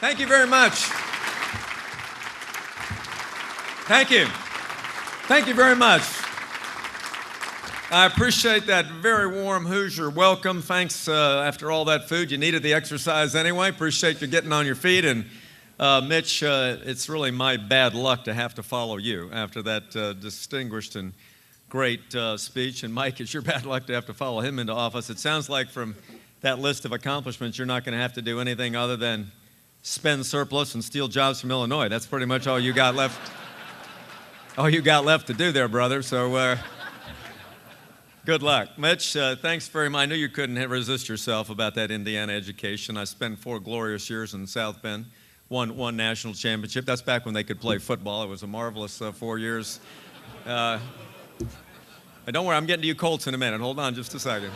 Thank you very much. Thank you. Thank you very much. I appreciate that very warm Hoosier welcome. Thanks after all that food. You needed the exercise anyway. Appreciate you getting on your feet. And Mitch, it's really my bad luck to have to follow you after that distinguished and great speech. And Mike, it's your bad luck to have to follow him into office. It sounds like from that list of accomplishments, you're not going to have to do anything other than spend surplus and steal jobs from Illinois. That's pretty much all you got left. All you got left to do there, brother. So good luck. Mitch, thanks very much. I knew you couldn't resist yourself about that Indiana education. I spent 4 glorious years in South Bend, won national championship. That's back when they could play football. It was a marvelous 4 years. Don't worry, I'm getting to you Colts in a minute. Hold on just a second.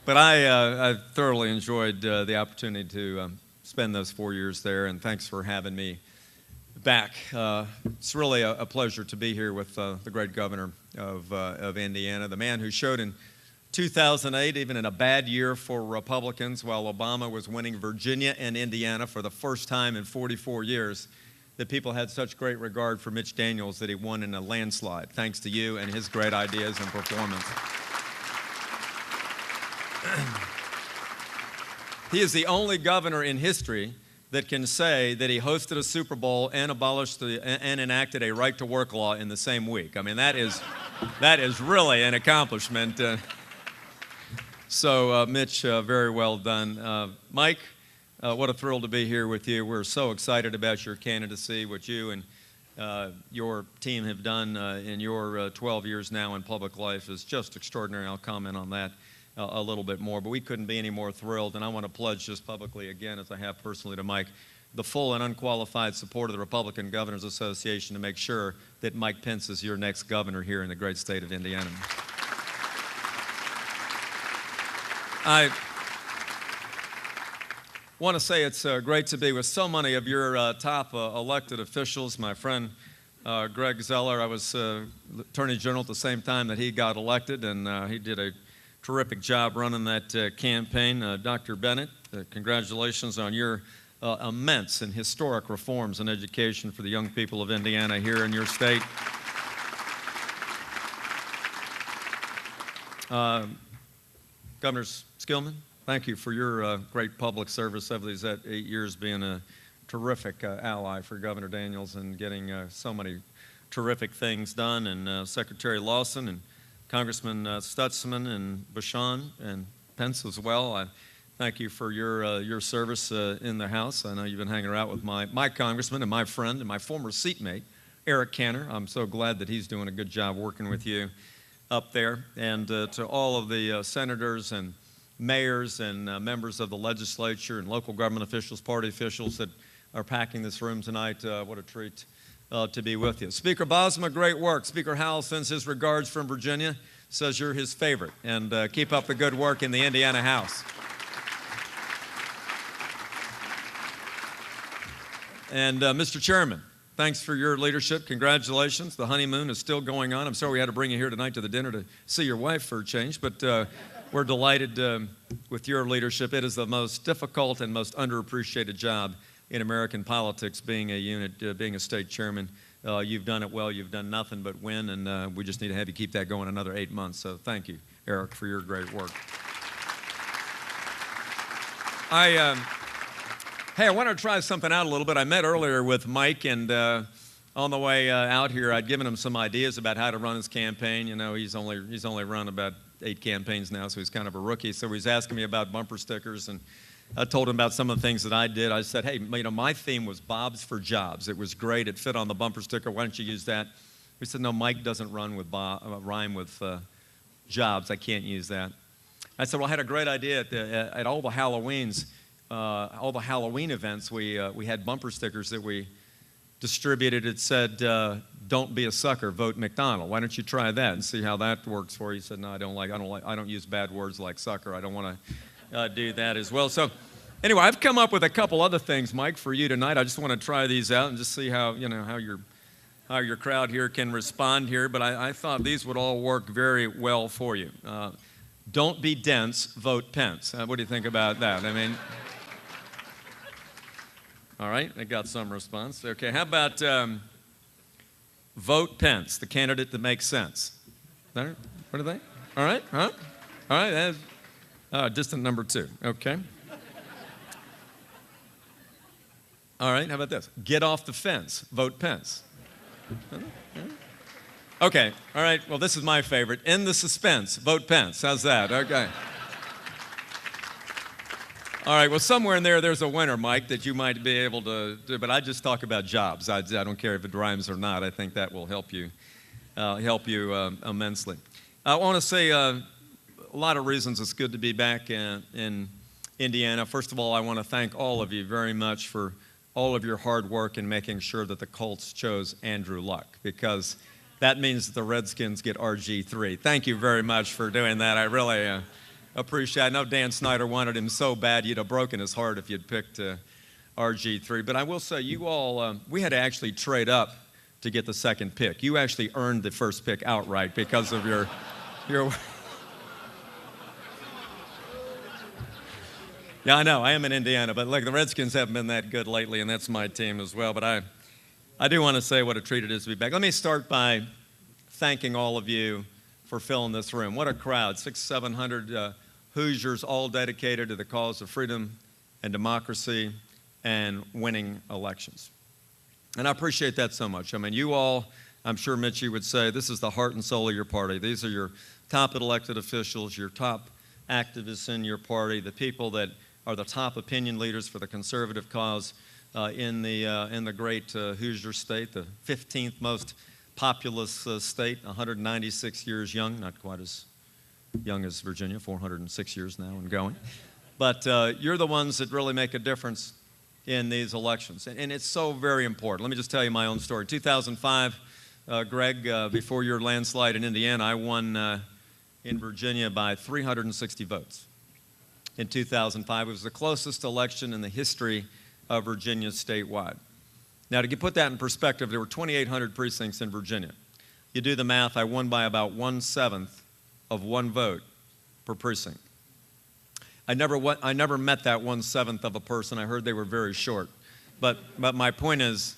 But I thoroughly enjoyed the opportunity to spend those 4 years there, and thanks for having me back. It's really a pleasure to be here with the great governor of Indiana, the man who showed in 2008, even in a bad year for Republicans, while Obama was winning Virginia and Indiana for the first time in 44 years, that people had such great regard for Mitch Daniels that he won in a landslide, thanks to you and his great ideas and performance. He is the only governor in history that can say that he hosted a Super Bowl and and enacted a right-to-work law in the same week. I mean, that is really an accomplishment. So, Mitch, very well done. Mike, what a thrill to be here with you. We're so excited about your candidacy, what you and your team have done in your 12 years now in public life is just extraordinary. I'll comment on that a little bit more, but we couldn't be any more thrilled, and I want to pledge just publicly again, as I have personally to Mike, the full and unqualified support of the Republican Governors Association to make sure that Mike Pence is your next governor here in the great state of Indiana. I want to say it's great to be with so many of your top elected officials. My friend Greg Zeller, I was Attorney General at the same time that he got elected, and he did a terrific job running that campaign. Dr. Bennett, congratulations on your immense and historic reforms in education for the young people of Indiana here in your state. Governor Skillman, thank you for your great public service over these 8 years, being a terrific ally for Governor Daniels and getting so many terrific things done, and Secretary Lawson and Congressman Stutzman and Bashan and Pence as well. I thank you for your service in the House. I know you've been hanging out with my congressman and my friend and my former seatmate, Eric Cantor. I'm so glad that he's doing a good job working with you up there. And to all of the senators and mayors and members of the legislature and local government officials, party officials that are packing this room tonight, what a treat to be with you. Speaker Bosma, great work. Speaker Howell sends his regards from Virginia, says you're his favorite, and keep up the good work in the Indiana House. And Mr. Chairman, thanks for your leadership. Congratulations. The honeymoon is still going on. I'm sorry we had to bring you here tonight to the dinner to see your wife for a change, but we're delighted with your leadership. It is the most difficult and most underappreciated job in American politics, being a unit, being a state chairman. You've done it well. You've done nothing but win, and we just need to have you keep that going another 8 months. So thank you, Eric, for your great work. Hey, I want to try something out a little bit. I met earlier with Mike, and on the way out here, I'd given him some ideas about how to run his campaign. You know, he's only run about 8 campaigns now, so he's kind of a rookie. So he's asking me about bumper stickers, and I told him about some of the things that I did. I said, hey, you know, my theme was Bob's for Jobs. It was great. It fit on the bumper sticker. Why don't you use that? He said, no, Mike doesn't rhyme with jobs. I can't use that. I said, well, I had a great idea at all the Halloweens, all the Halloween events. We had bumper stickers that we distributed. It said, don't be a sucker, vote McDonnell. Why don't you try that and see how that works for you? He said, no, I don't use bad words like sucker. I don't want to do that as well. So anyway, I've come up with a couple other things, Mike, for you tonight. I just want to try these out and just see how your crowd here can respond here. But I thought these would all work very well for you. Don't be dense, vote Pence. What do you think about that? I mean, All right, I got some response. Okay, how about vote Pence, the candidate that makes sense? What do they? All right, huh? All right, that's distant number 2. Okay. All right, how about this? Get off the fence, vote Pence. Okay, all right, well, this is my favorite. End the suspense, vote Pence. How's that? Okay. All right, well, somewhere in there's a winner, Mike, that you might be able to do, but I just talk about jobs. I don't care if it rhymes or not. I think that will help you immensely. I want to say a lot of reasons it's good to be back in Indiana. First of all, I want to thank all of you very much for all of your hard work in making sure that the Colts chose Andrew Luck, because that means that the Redskins get RG3. Thank you very much for doing that. I really appreciate it. I know Dan Snyder wanted him so bad you'd have broken his heart if you'd picked RG3. But I will say, you all, we had to actually trade up to get the second pick. You actually earned the first pick outright because of your Yeah, I know. I am in Indiana, but look, the Redskins haven't been that good lately, and that's my team as well. But I do want to say what a treat it is to be back. Let me start by thanking all of you for filling this room. What a crowd, 600-700 Hoosiers, all dedicated to the cause of freedom and democracy and winning elections. And I appreciate that so much. I mean, you all, I'm sure Mitch, you would say, this is the heart and soul of your party. These are your top elected officials, your top activists in your party, the people that are the top opinion leaders for the conservative cause in the great Hoosier state, the 15th most populous state, 196 years young, not quite as young as Virginia, 406 years now and going. But you're the ones that really make a difference in these elections. And it's so very important. Let me just tell you my own story. 2005, Greg, before your landslide in Indiana, I won in Virginia by 360 votes. In 2005, it was the closest election in the history of Virginia statewide. Now, to put that in perspective, there were 2,800 precincts in Virginia. You do the math, I won by about 1/7 of one vote per precinct. I never met that 1/7 of a person. I heard they were very short. But my point is,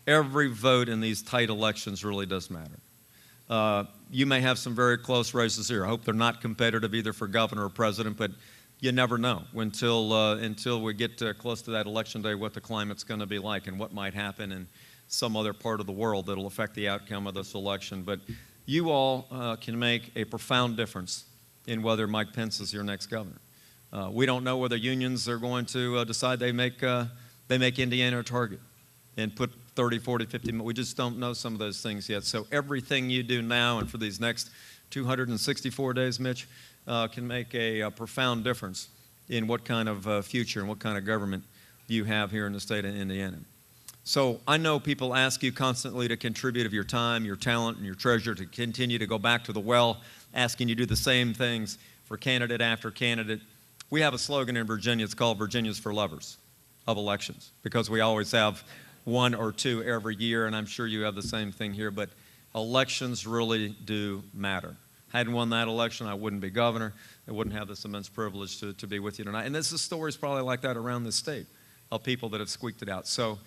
every vote in these tight elections really does matter. You may have some very close races here. I hope they're not competitive either for governor or president, but you never know until we get close to that election day what the climate's going to be like and what might happen in some other part of the world that'll affect the outcome of this election. But you all can make a profound difference in whether Mike Pence is your next governor. We don't know whether unions are going to decide they make Indiana a target and put 30, 40, 50, we just don't know some of those things yet. So everything you do now and for these next 264 days, Mitch, can make a profound difference in what kind of future and what kind of government you have here in the state of Indiana. So I know people ask you constantly to contribute of your time, your talent, and your treasure to continue to go back to the well, asking you to do the same things for candidate after candidate. We have a slogan in Virginia. It's called Virginia's for Lovers of Elections, because we always have one or two every year, and I'm sure you have the same thing here, but elections really do matter. Hadn't won that election, I wouldn't be governor. I wouldn't have this immense privilege to be with you tonight. And this is stories probably like that around the state of people that have squeaked it out. So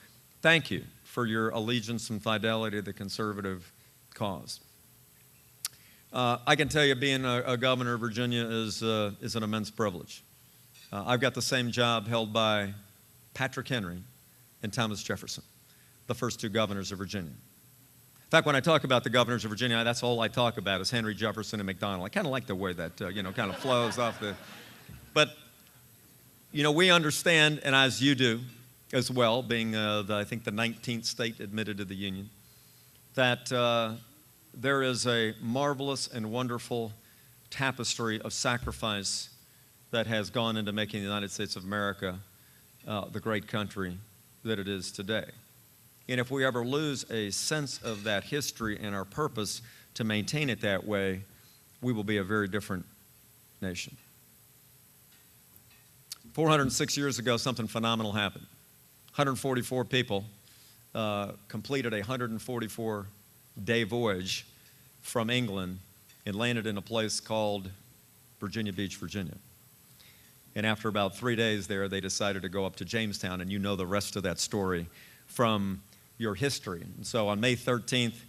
thank you for your allegiance and fidelity to the conservative cause. I can tell you being a governor of Virginia is an immense privilege. I've got the same job held by Patrick Henry and Thomas Jefferson, the first two governors of Virginia. In fact, when I talk about the governors of Virginia, that's all I talk about is Henry, Jefferson, and McDonnell. I kind of like the way that, kind of flows off the... But, we understand, and as you do as well, being, I think, the 19th state admitted to the Union, that there is a marvelous and wonderful tapestry of sacrifice that has gone into making the United States of America the great country that it is today. And if we ever lose a sense of that history and our purpose to maintain it that way, we will be a very different nation. 406 years ago, something phenomenal happened. 144 people completed a 144-day voyage from England and landed in a place called Virginia Beach, Virginia. And after about 3 days there, they decided to go up to Jamestown, and you know the rest of that story from your history. And so on May 13th,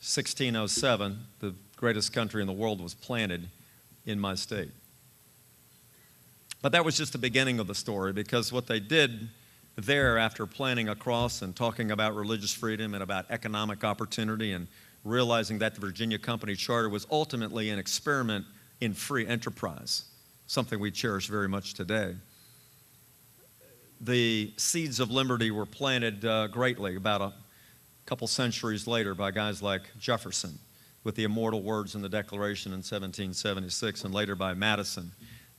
1607, the greatest country in the world was planted in my state. But that was just the beginning of the story, because what they did there, after planning a cross and talking about religious freedom and about economic opportunity and realizing that the Virginia Company Charter was ultimately an experiment in free enterprise, something we cherish very much today. The seeds of liberty were planted greatly about a couple centuries later by guys like Jefferson with the immortal words in the Declaration in 1776, and later by Madison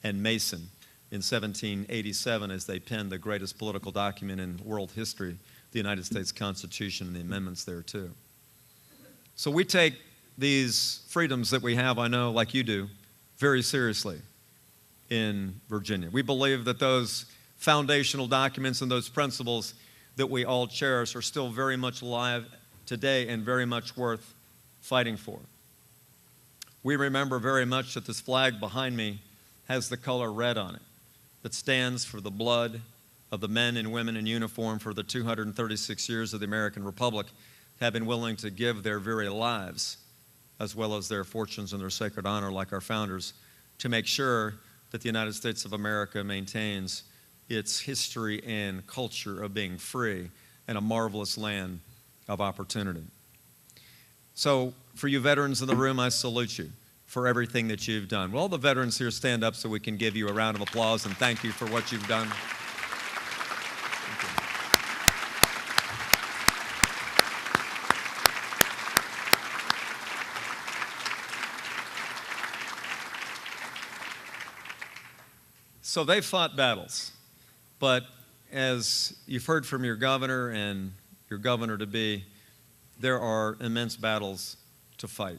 and Mason in 1787 as they penned the greatest political document in world history, the United States Constitution and the amendments thereto. So we take these freedoms that we have, I know, like you do, very seriously in Virginia. We believe that those foundational documents and those principles that we all cherish are still very much alive today and very much worth fighting for. We remember very much that this flag behind me has the color red on it, that stands for the blood of the men and women in uniform for the 236 years of the American Republic have been willing to give their very lives, as well as their fortunes and their sacred honor, like our founders, to make sure that the United States of America maintains its history and culture of being free and a marvelous land of opportunity. So for you veterans in the room, I salute you for everything that you've done. Will all the veterans here stand up so we can give you a round of applause and thank you for what you've done? So they fought battles, but as you've heard from your governor and your governor-to-be, there are immense battles to fight.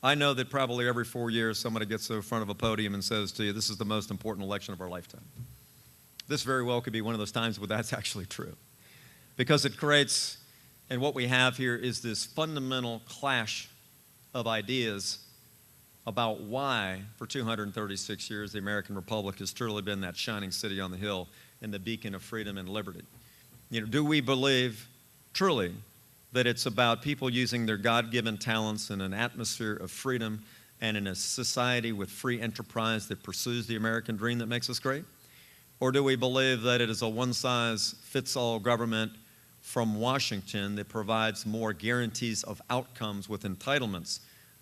I know that probably every 4 years somebody gets to the front of a podium and says to you, this is the most important election of our lifetime. This very well could be one of those times where that's actually true, because it creates, and what we have here is this fundamental clash of ideas about why, for 236 years, the American Republic has truly been that shining city on the hill and the beacon of freedom and liberty. You know, do we believe truly that it's about people using their God-given talents in an atmosphere of freedom and in a society with free enterprise that pursues the American dream that makes us great? Or do we believe that it is a one-size-fits-all government from Washington that provides more guarantees of outcomes with entitlements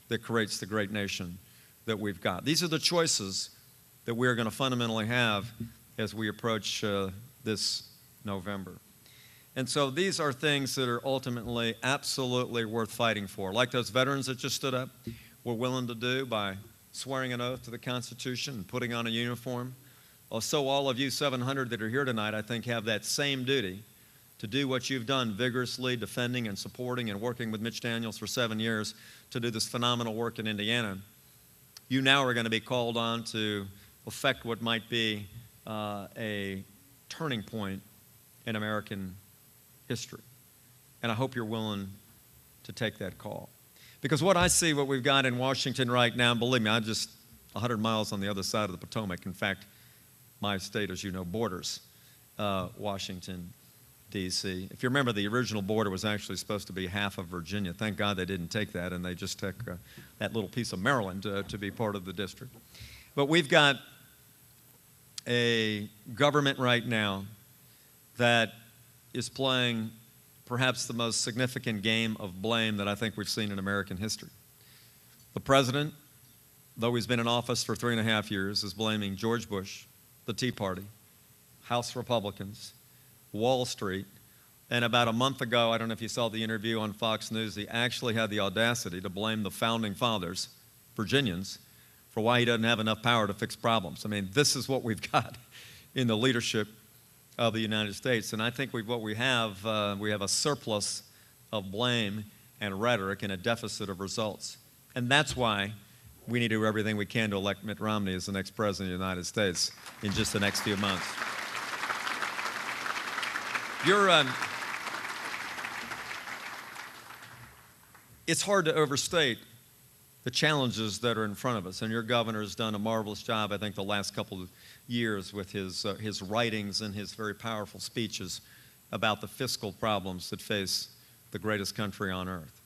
that creates the great nation that we've got? These are the choices that we're going to fundamentally have as we approach this November. And so these are things that are ultimately absolutely worth fighting for, like those veterans that just stood up were willing to do by swearing an oath to the Constitution and putting on a uniform. So all of you 700 that are here tonight, I think, have that same duty to do what you've done vigorously, defending and supporting and working with Mitch Daniels for 7 years to do this phenomenal work in Indiana. You now are going to be called on to affect what might be a turning point in American history. And I hope you're willing to take that call. Because what I see, what we've got in Washington right now, and believe me, I'm just 100 miles on the other side of the Potomac. In fact, my state, as you know, borders Washington, D.C. If you remember, the original border was actually supposed to be half of Virginia. Thank God they didn't take that, and they just took that little piece of Maryland to be part of the district. But we've got a government right now that is playing perhaps the most significant game of blame that I think we've seen in American history. The president, though he's been in office for 3.5 years, is blaming George Bush, the Tea Party, House Republicans, Wall Street, and about a month ago, I don't know if you saw the interview on Fox News, he actually had the audacity to blame the founding fathers, Virginians, for why he doesn't have enough power to fix problems. I mean, this is what we've got in the leadership of the United States. And I think we have a surplus of blame and rhetoric and a deficit of results. And that's why we need to do everything we can to elect Mitt Romney as the next president of the United States in just the next few months. It's hard to overstate the challenges that are in front of us. And your governor has done a marvelous job, I think, the last couple of years with his writings and his very powerful speeches about the fiscal problems that face the greatest country on earth.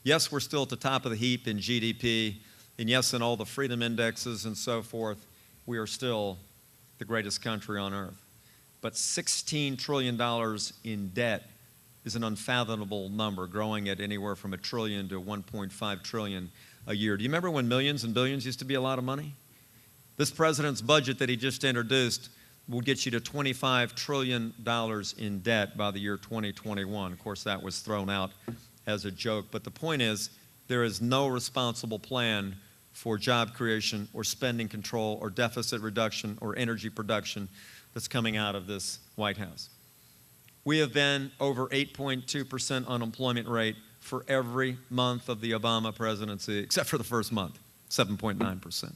Yes, we're still at the top of the heap in GDP, and yes, in all the freedom indexes and so forth, we are still the greatest country on earth. But $16 trillion in debt is an unfathomable number, growing at anywhere from $1 trillion to $1.5 trillion a year. Do you remember when millions and billions used to be a lot of money? This president's budget that he just introduced will get you to $25 trillion in debt by the year 2021. Of course, that was thrown out as a joke. But the point is, there is no responsible plan for job creation or spending control or deficit reduction or energy production that's coming out of this White House. We have been over 8.2% unemployment rate for every month of the Obama presidency, except for the first month, 7.9%.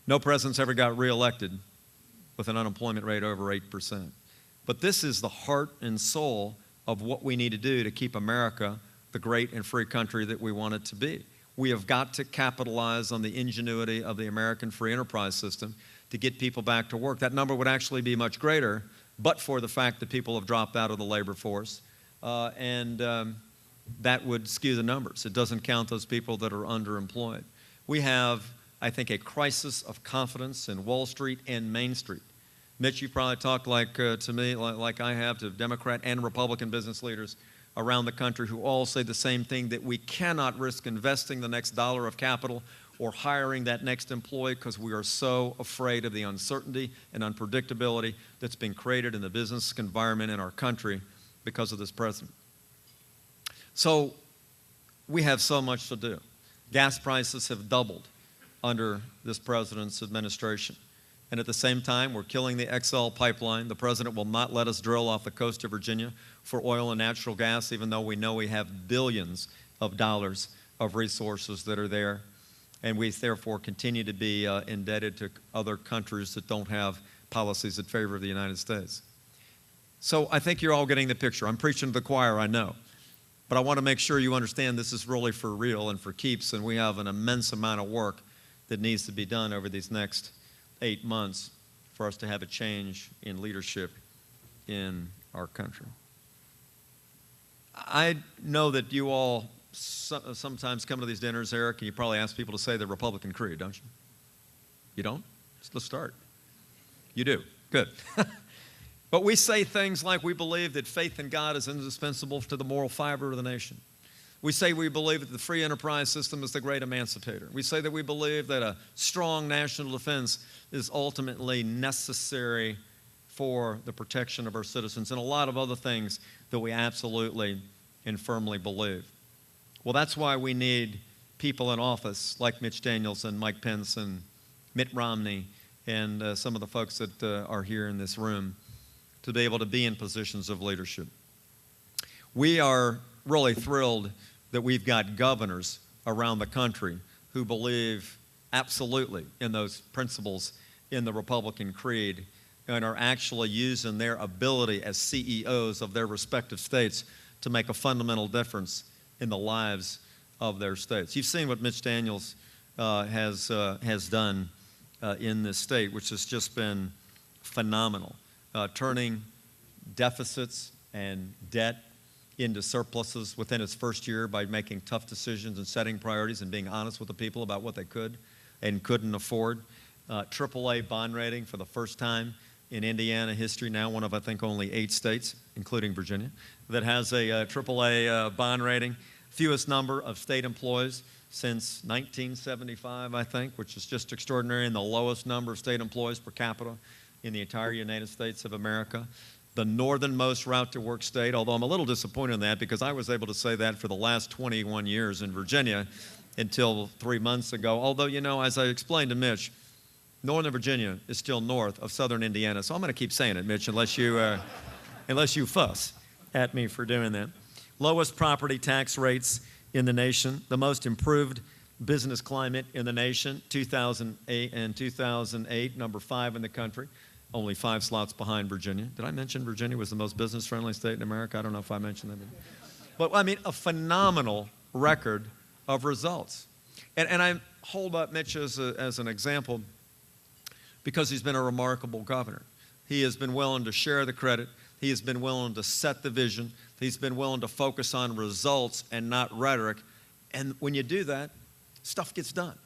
No president's ever got reelected with an unemployment rate over 8%. But this is the heart and soul of what we need to do to keep America the great and free country that we want it to be. We have got to capitalize on the ingenuity of the American free enterprise system to get people back to work. That number would actually be much greater, but for the fact that people have dropped out of the labor force, and that would skew the numbers. It doesn't count those people that are underemployed. We have, I think, a crisis of confidence in Wall Street and Main Street. Mitch, you probably talked to me like I have to Democrat and Republican business leaders around the country who all say the same thing, that we cannot risk investing the next dollar of capital or hiring that next employee because we are so afraid of the uncertainty and unpredictability that's been created in the business environment in our country because of this president. So we have so much to do. Gas prices have doubled under this president's administration. And at the same time, we're killing the XL pipeline. The president will not let us drill off the coast of Virginia for oil and natural gas, even though we know we have billions of dollars of resources that are there. And we therefore continue to be indebted to other countries that don't have policies that favor the United States. So I think you're all getting the picture. I'm preaching to the choir, I know. But I want to make sure you understand this is really for real and for keeps, and we have an immense amount of work that needs to be done over these next 8 months for us to have a change in leadership in our country. I know that you all sometimes come to these dinners, Eric, and you probably ask people to say the Republican creed, don't you? You don't? Let's start. You do. Good. But we say things like we believe that faith in God is indispensable to the moral fiber of the nation. We say we believe that the free enterprise system is the great emancipator. We say that we believe that a strong national defense is ultimately necessary for the protection of our citizens, and a lot of other things that we absolutely and firmly believe. Well, that's why we need people in office like Mitch Daniels and Mike Pence and Mitt Romney and some of the folks that are here in this room to be able to be in positions of leadership. We are really thrilled that we've got governors around the country who believe absolutely in those principles in the Republican creed and are actually using their ability as CEOs of their respective states to make a fundamental difference in the lives of their states. You've seen what Mitch Daniels has done in this state, which has just been phenomenal, turning deficits and debt into surpluses within its first year by making tough decisions and setting priorities and being honest with the people about what they could and couldn't afford. AAA bond rating for the first time in Indiana history, now one of, I think, only 8 states, including Virginia, that has a AAA bond rating. Fewest number of state employees since 1975, I think, which is just extraordinary, and the lowest number of state employees per capita in the entire United States of America. The northernmost route to work state, although I'm a little disappointed in that because I was able to say that for the last 21 years in Virginia until 3 months ago. Although, you know, as I explained to Mitch, Northern Virginia is still north of southern Indiana, so I'm going to keep saying it, Mitch, unless you fuss at me for doing that. Lowest property tax rates in the nation, the most improved business climate in the nation, 2008, number 5 in the country. Only 5 slots behind Virginia. Did I mention Virginia was the most business-friendly state in America? I don't know if I mentioned that. But I mean, a phenomenal record of results. And I hold up Mitch as an example because he's been a remarkable governor. He has been willing to share the credit. He has been willing to set the vision. He's been willing to focus on results and not rhetoric. And when you do that, stuff gets done.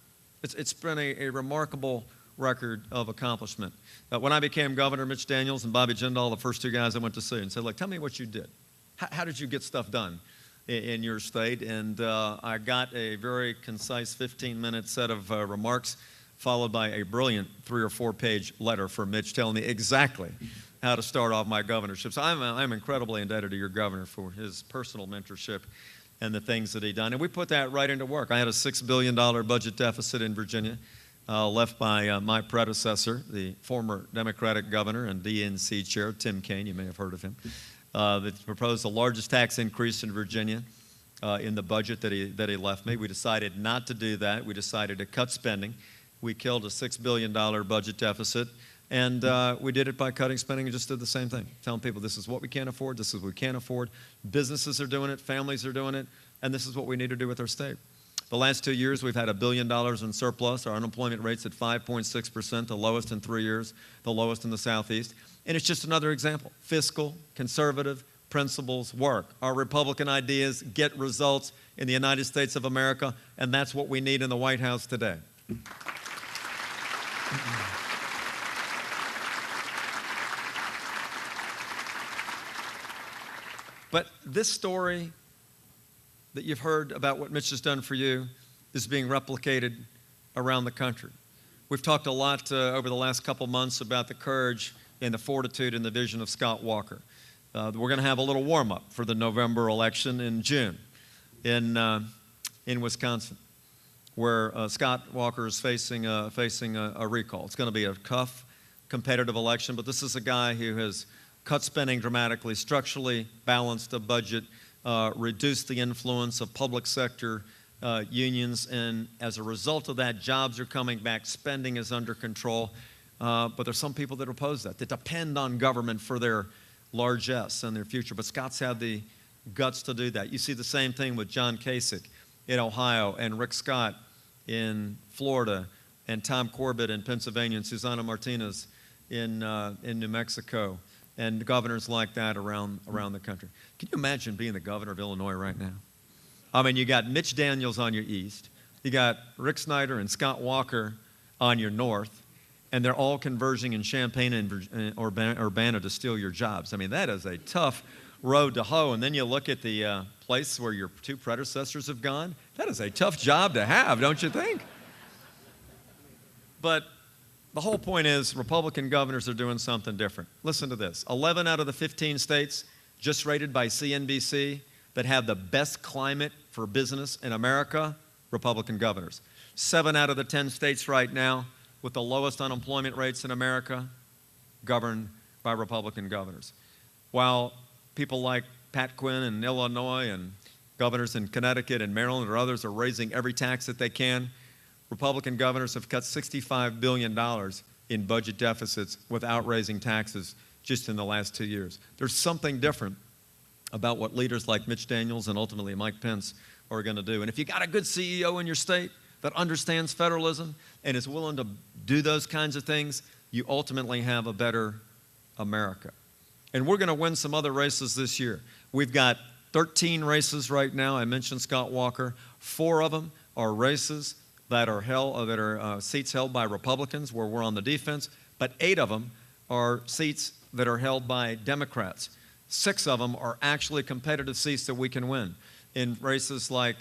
It's been a remarkable record of accomplishment. When I became governor, Mitch Daniels and Bobby Jindal, the first two guys I went to see, and said, look, tell me what you did. How did you get stuff done in your state? And I got a very concise 15-minute set of remarks, followed by a brilliant 3- or 4-page letter from Mitch telling me exactly how to start off my governorship. So I'm incredibly indebted to your governor for his personal mentorship and the things that he done. And we put that right into work. I had a $6 billion budget deficit in Virginia, left by my predecessor, the former Democratic governor and DNC chair, Tim Kaine. You may have heard of him. That proposed the largest tax increase in Virginia in the budget that he left me. We decided not to do that. We decided to cut spending. We killed a $6 billion budget deficit, and we did it by cutting spending and just did the same thing, telling people this is what we can't afford, this is what we can't afford. Businesses are doing it, families are doing it, and this is what we need to do with our state. The last 2 years, we've had $1 billion in surplus. Our unemployment rate's at 5.6%, the lowest in 3 years, the lowest in the Southeast. And it's just another example. Fiscal, conservative principles work. Our Republican ideas get results in the United States of America, and that's what we need in the White House today. But this story that you've heard about what Mitch has done for you is being replicated around the country. We've talked a lot over the last couple months about the courage and the fortitude and the vision of Scott Walker. We're going to have a little warm-up for the November election in June in Wisconsin, where Scott Walker is facing a recall. It's going to be a tough, competitive election, but this is a guy who has cut spending dramatically, structurally balanced a budget, reduced the influence of public sector unions, and as a result of that, jobs are coming back, spending is under control. But there's some people that oppose that depend on government for their largesse and their future. But Scott's had the guts to do that. You see the same thing with John Kasich in Ohio, and Rick Scott in Florida, and Tom Corbett in Pennsylvania, and Susana Martinez in New Mexico, and governors like that around the country. Can you imagine being the governor of Illinois right now? I mean, you got Mitch Daniels on your east, you got Rick Snyder and Scott Walker on your north, and they're all converging in Champaign and Urbana to steal your jobs. I mean, that is a tough road to hoe. And then you look at the place where your two predecessors have gone. That is a tough job to have, don't you think? But the whole point is Republican governors are doing something different. Listen to this. 11 out of the 15 states, just rated by CNBC, that have the best climate for business in America, Republican governors. 7 out of the 10 states right now with the lowest unemployment rates in America, governed by Republican governors. While people like Pat Quinn in Illinois and governors in Connecticut and Maryland or others are raising every tax that they can, Republican governors have cut $65 billion in budget deficits without raising taxes just in the last 2 years. There's something different about what leaders like Mitch Daniels and ultimately Mike Pence are going to do. And if you got a good CEO in your state that understands federalism and is willing to do those kinds of things, you ultimately have a better America. And we're going to win some other races this year. We've got 13 races right now. I mentioned Scott Walker. 4 of them are races that are seats held by Republicans where we're on the defense, but 8 of them are seats that are held by Democrats. 6 of them are actually competitive seats that we can win in races like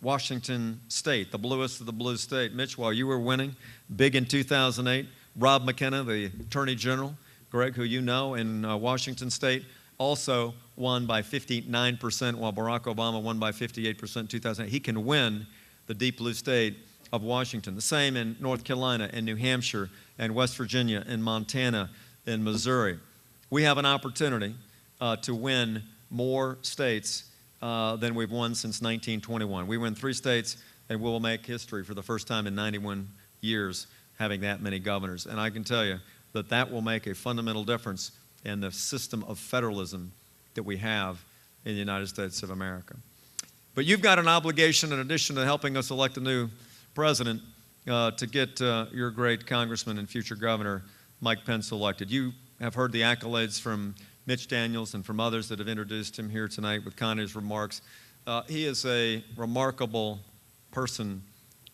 Washington State, the bluest of the blue state. Mitch, while you were winning big in 2008, Rob McKenna, the Attorney General, Greg, who you know, in Washington State, also won by 59%, while Barack Obama won by 58% in 2008. He can win the deep blue state of Washington. The same in North Carolina and New Hampshire and West Virginia and Montana and Missouri. We have an opportunity to win more states than we've won since 1921. We win 3 states, and we'll make history for the first time in 91 years having that many governors. And I can tell you that that will make a fundamental difference in the system of federalism that we have in the United States of America. But you've got an obligation, in addition to helping us elect a new president, to get your great congressman and future governor, Mike Pence, elected. You have heard the accolades from Mitch Daniels and from others that have introduced him here tonight with Connie's remarks. He is a remarkable person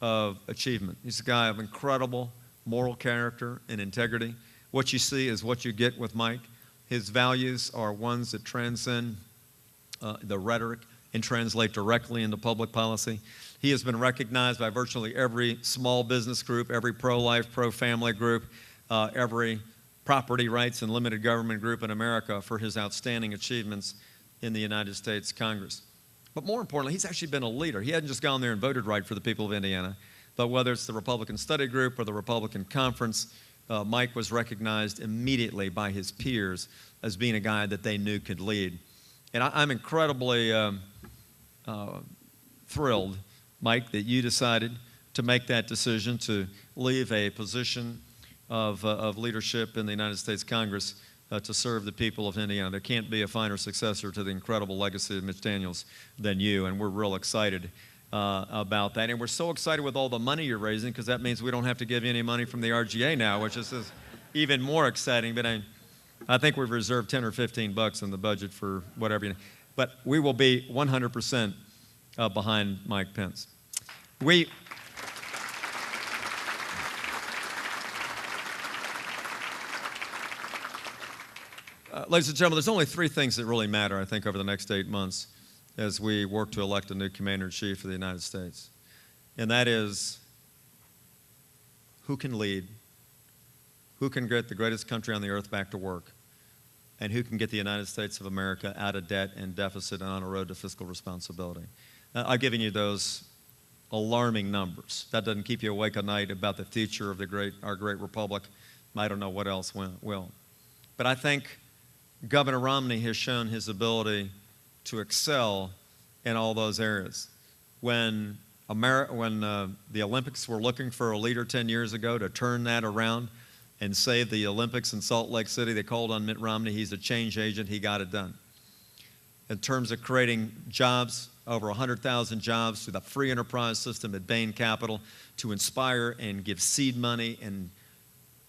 of achievement. He's a guy of incredible moral character and integrity. What you see is what you get with Mike. His values are ones that transcend the rhetoric and translate directly into public policy. He has been recognized by virtually every small business group, every pro-life, pro-family group, every property rights and limited government group in America for his outstanding achievements in the United States Congress. But more importantly, he's actually been a leader. He hadn't just gone there and voted right for the people of Indiana, but whether it's the Republican Study Group or the Republican Conference, Mike was recognized immediately by his peers as being a guy that they knew could lead. And I'm incredibly thrilled, Mike, that you decided to make that decision to leave a position of leadership in the United States Congress to serve the people of Indiana. There can't be a finer successor to the incredible legacy of Mitch Daniels than you, and we're real excited about that. And we're so excited with all the money you're raising, because that means we don't have to give you any money from the RGA now, which is even more exciting. But I think we've reserved 10 or 15 bucks in the budget for whatever you need. But we will be 100% behind Mike Pence. Ladies and gentlemen, there's only three things that really matter, I think, over the next 8 months as we work to elect a new Commander-in-Chief of the United States. And that is who can lead, who can get the greatest country on the earth back to work, and who can get the United States of America out of debt and deficit and on a road to fiscal responsibility. I've given you those alarming numbers. That doesn't keep you awake at night about the future of our great republic. I don't know what else will. But I think Governor Romney has shown his ability to excel in all those areas. When the Olympics were looking for a leader 10 years ago to turn that around and save the Olympics in Salt Lake City, they called on Mitt Romney. He's a change agent. He got it done. In terms of creating jobs, over 100,000 jobs through the free enterprise system at Bain Capital to inspire and give seed money and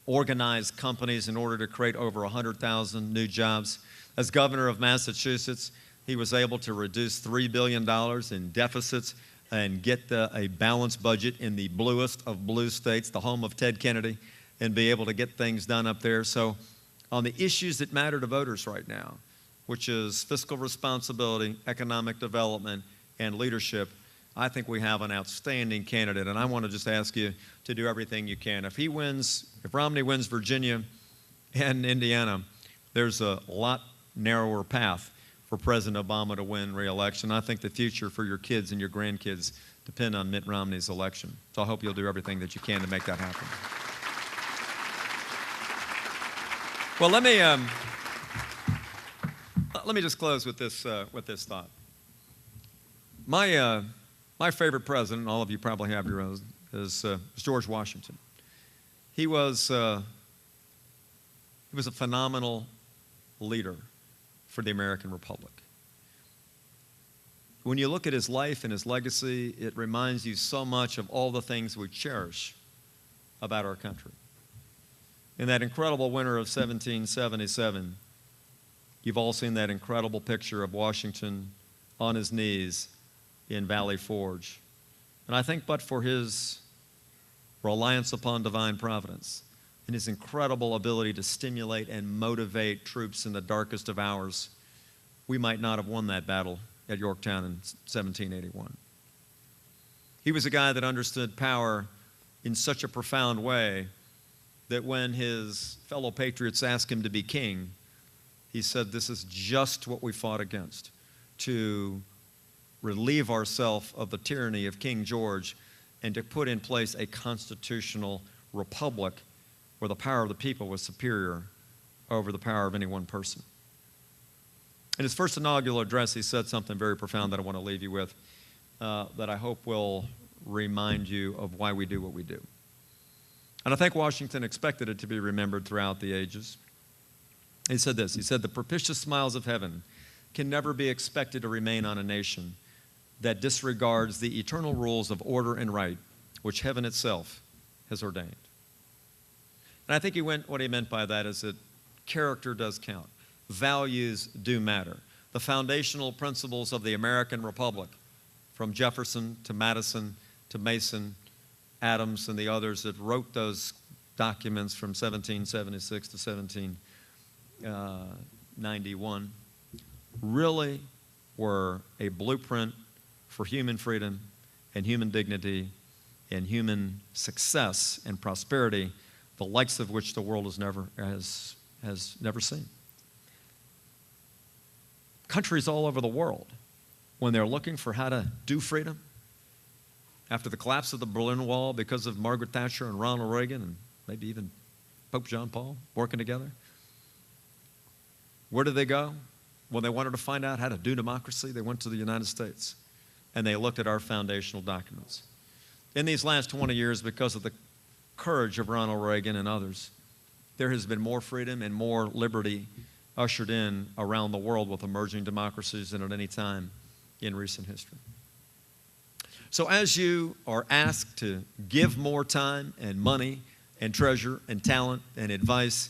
organize companies in order to create over 100,000 new jobs. As governor of Massachusetts, he was able to reduce $3 billion in deficits and get a balanced budget in the bluest of blue states, the home of Ted Kennedy, and be able to get things done up there. So on the issues that matter to voters right now, which is fiscal responsibility, economic development, and leadership, I think we have an outstanding candidate, and I want to just ask you to do everything you can. If Romney wins Virginia and Indiana, there's a lot narrower path for President Obama to win re-election. I think the future for your kids and your grandkids depend on Mitt Romney's election. So I hope you'll do everything that you can to make that happen. Well, let me just close with this thought. My favorite president, all of you probably have your own, is George Washington. He was a phenomenal leader for the American Republic. When you look at his life and his legacy, it reminds you so much of all the things we cherish about our country. In that incredible winter of 1777, you've all seen that incredible picture of Washington on his knees in Valley Forge. And I think but for his reliance upon divine providence and his incredible ability to stimulate and motivate troops in the darkest of hours, we might not have won that battle at Yorktown in 1781. He was a guy that understood power in such a profound way that when his fellow patriots asked him to be king, he said, "This is just what we fought against, to relieve ourselves of the tyranny of King George and to put in place a constitutional republic where the power of the people was superior over the power of any one person." In his first inaugural address, he said something very profound that I want to leave you with, that I hope will remind you of why we do what we do. And I think Washington expected it to be remembered throughout the ages. He said this, he said, "The propitious smiles of heaven can never be expected to remain on a nation that disregards the eternal rules of order and right, which heaven itself has ordained. And I think what he meant by that is that character does count. Values do matter. The foundational principles of the American Republic, from Jefferson to Madison to Mason, Adams, and the others that wrote those documents from 1776 to 1791, really were a blueprint for human freedom and human dignity and human success and prosperity, the likes of which the world has never seen. Countries all over the world, when they're looking for how to do freedom, after the collapse of the Berlin Wall because of Margaret Thatcher and Ronald Reagan and maybe even Pope John Paul working together, where did they go? When they wanted to find out how to do democracy, they went to the United States and they looked at our foundational documents. In these last 20 years, because of the courage of Ronald Reagan and others, there has been more freedom and more liberty ushered in around the world with emerging democracies than at any time in recent history. So as you are asked to give more time and money and treasure and talent and advice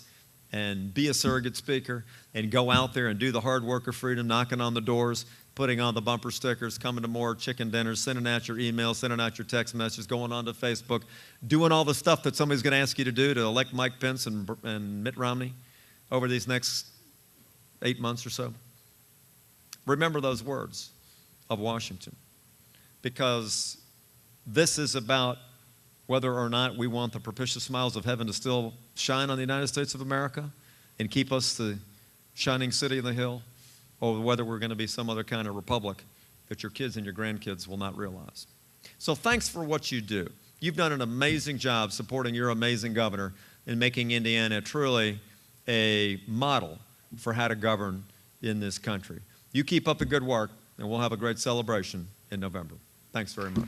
and be a surrogate speaker and go out there and do the hard work of freedom, knocking on the doors, putting on the bumper stickers, coming to more chicken dinners, sending out your emails, sending out your text messages, going on to Facebook, doing all the stuff that somebody's going to ask you to do to elect Mike Pence and Mitt Romney over these next 8 months or so. Remember those words of Washington, because this is about whether or not we want the propitious smiles of heaven to still shine on the United States of America and keep us the shining city on the hill, or whether we're going to be some other kind of republic that your kids and your grandkids will not realize. So thanks for what you do. You've done an amazing job supporting your amazing governor in making Indiana truly a model for how to govern in this country. You keep up the good work, and we'll have a great celebration in November. Thanks very much.